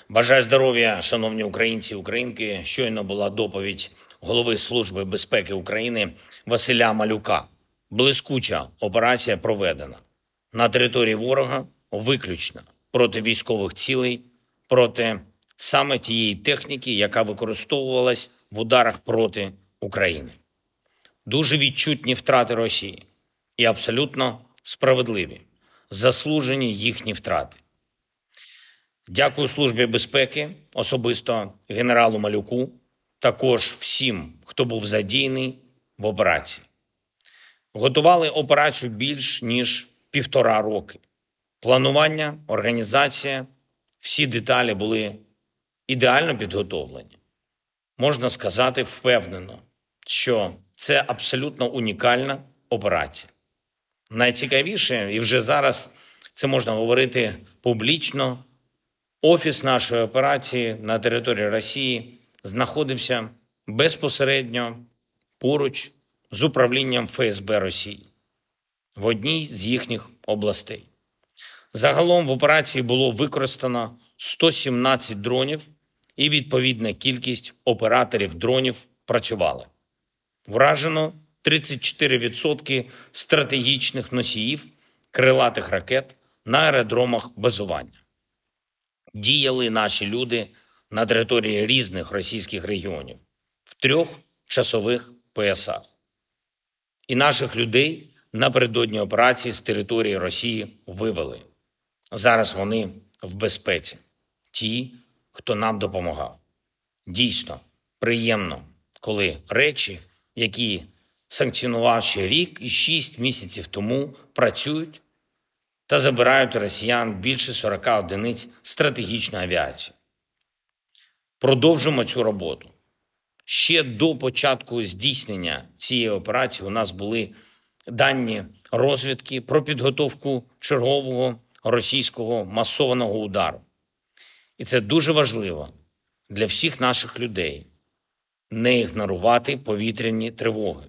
Бажаю здоров'я, шановні українці і українки. Щойно була доповідь голови Служби безпеки України Василя Малюка. Блискуча операція проведена. На території ворога виключно проти військових цілей, проти саме тієї техніки, яка використовувалась в ударах проти України. Дуже відчутні втрати Росії і абсолютно справедливі, заслужені їхні втрати. Дякую Службі безпеки, особисто генералу Малюку, також всім, хто був задіяний в операції. Готували операцію більш ніж 1,5 роки. Планування, організація, всі деталі були ідеально підготовлені. Можна сказати впевнено, що це абсолютно унікальна операція. Найцікавіше, і вже зараз це можна говорити публічно, офіс нашої операції на території Росії знаходився безпосередньо поруч з управлінням ФСБ Росії в одній з їхніх областей. Загалом в операції було використано 117 дронів і відповідна кількість операторів дронів працювали. Вражено 34% стратегічних носіїв крилатих ракет на аеродромах базування. Діяли наші люди на території різних російських регіонів в 3 часових поясах. І наших людей напередодні операції з території Росії вивели. Зараз вони в безпеці. Ті, хто нам допомагав. Дійсно, приємно, коли речі, які санкціонував ще рік і 6 місяців тому, працюють та забирають у росіян більше 40 одиниць стратегічної авіації. Продовжимо цю роботу. Ще до початку здійснення цієї операції у нас були дані розвідки про підготовку чергового російського масованого удару. І це дуже важливо для всіх наших людей – не ігнорувати повітряні тривоги.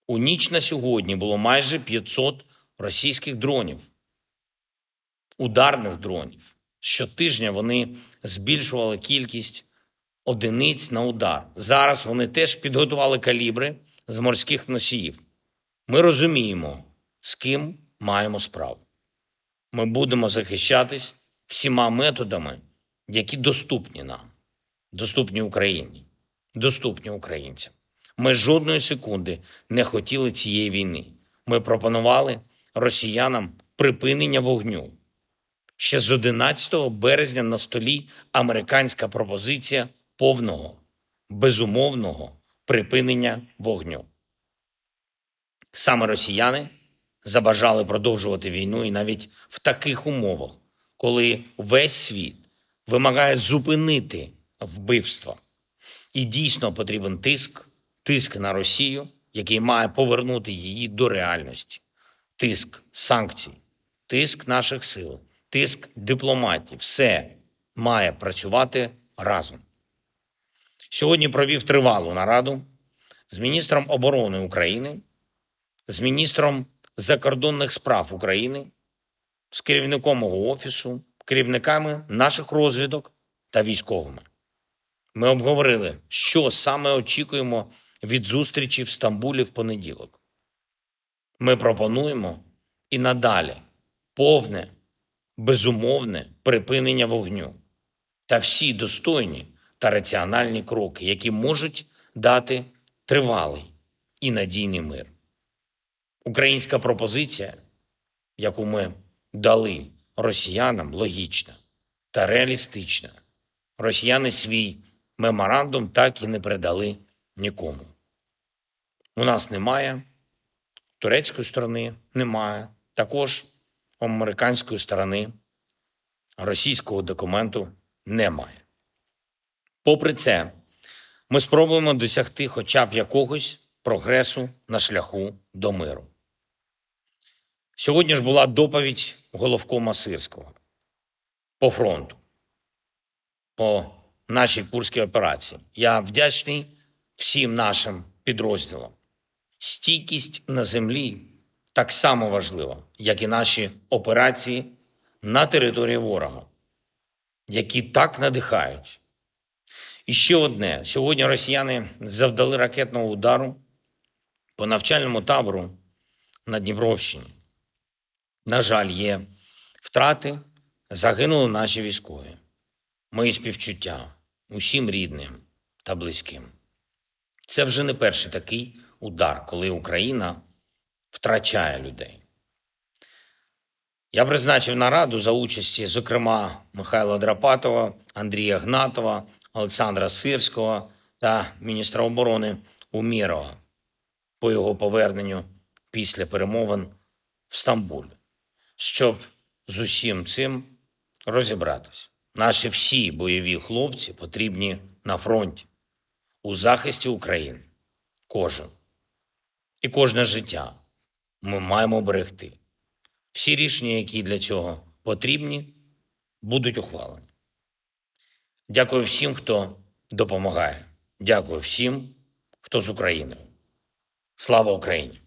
У ніч на сьогодні було майже 500 російських дронів, ударних дронів. Щотижня вони збільшували кількість одиниць на удар. Зараз вони теж підготували калібри з морських носіїв. Ми розуміємо, з ким маємо справу. Ми будемо захищатись всіма методами, які доступні нам, доступні Україні, доступні українцям. Ми жодної секунди не хотіли цієї війни. Ми пропонували росіянам припинення вогню. Ще з 11 березня на столі американська пропозиція повного, безумовного припинення вогню. Саме росіяни забажали продовжувати війну і навіть в таких умовах, коли весь світ вимагає зупинити вбивства. І дійсно потрібен тиск на Росію, який має повернути її до реальності. Тиск санкцій, тиск наших сил, тиск дипломатів. Все має працювати разом. Сьогодні провів тривалу нараду з міністром оборони України, з міністром закордонних справ України, з керівником мого офісу, керівниками наших розвідок та військовими. Ми обговорили, що саме очікуємо від зустрічі в Стамбулі в понеділок. Ми пропонуємо і надалі повне, безумовне припинення вогню та всі достойні та раціональні кроки, які можуть дати тривалий і надійний мир. Українська пропозиція, яку ми дали росіянам, логічна та реалістична. Росіяни свій меморандум так і не передали нікому. У нас немає, турецької сторони немає, також у американської сторони російського документу немає. Попри це, ми спробуємо досягти хоча б якогось прогресу на шляху до миру. Сьогодні ж була доповідь головкома Сирського по фронту, по нашій Курській операції. Я вдячний всім нашим підрозділам. Стійкість на землі так само важлива, як і наші операції на території ворога. які так надихають. І ще одне. Сьогодні росіяни завдали ракетного удару по навчальному табору на Дніпровщині. На жаль, є втрати, загинули наші військові. Мої співчуття усім рідним та близьким. Це вже не перший такий удар, коли Україна втрачає людей. Я призначив нараду за участі, зокрема, Михайла Драпатова, Андрія Гнатова, Олександра Сирського та міністра оборони Умєрова по його поверненню після перемовин в Стамбулі, щоб з усім цим розібратись. Наші всі бойові хлопці потрібні на фронті, у захисті України. Кожен. І кожне життя ми маємо берегти. Всі рішення, які для цього потрібні, будуть ухвалені. Дякую всім, хто допомагає. Дякую всім, хто з Україною. Слава Україні!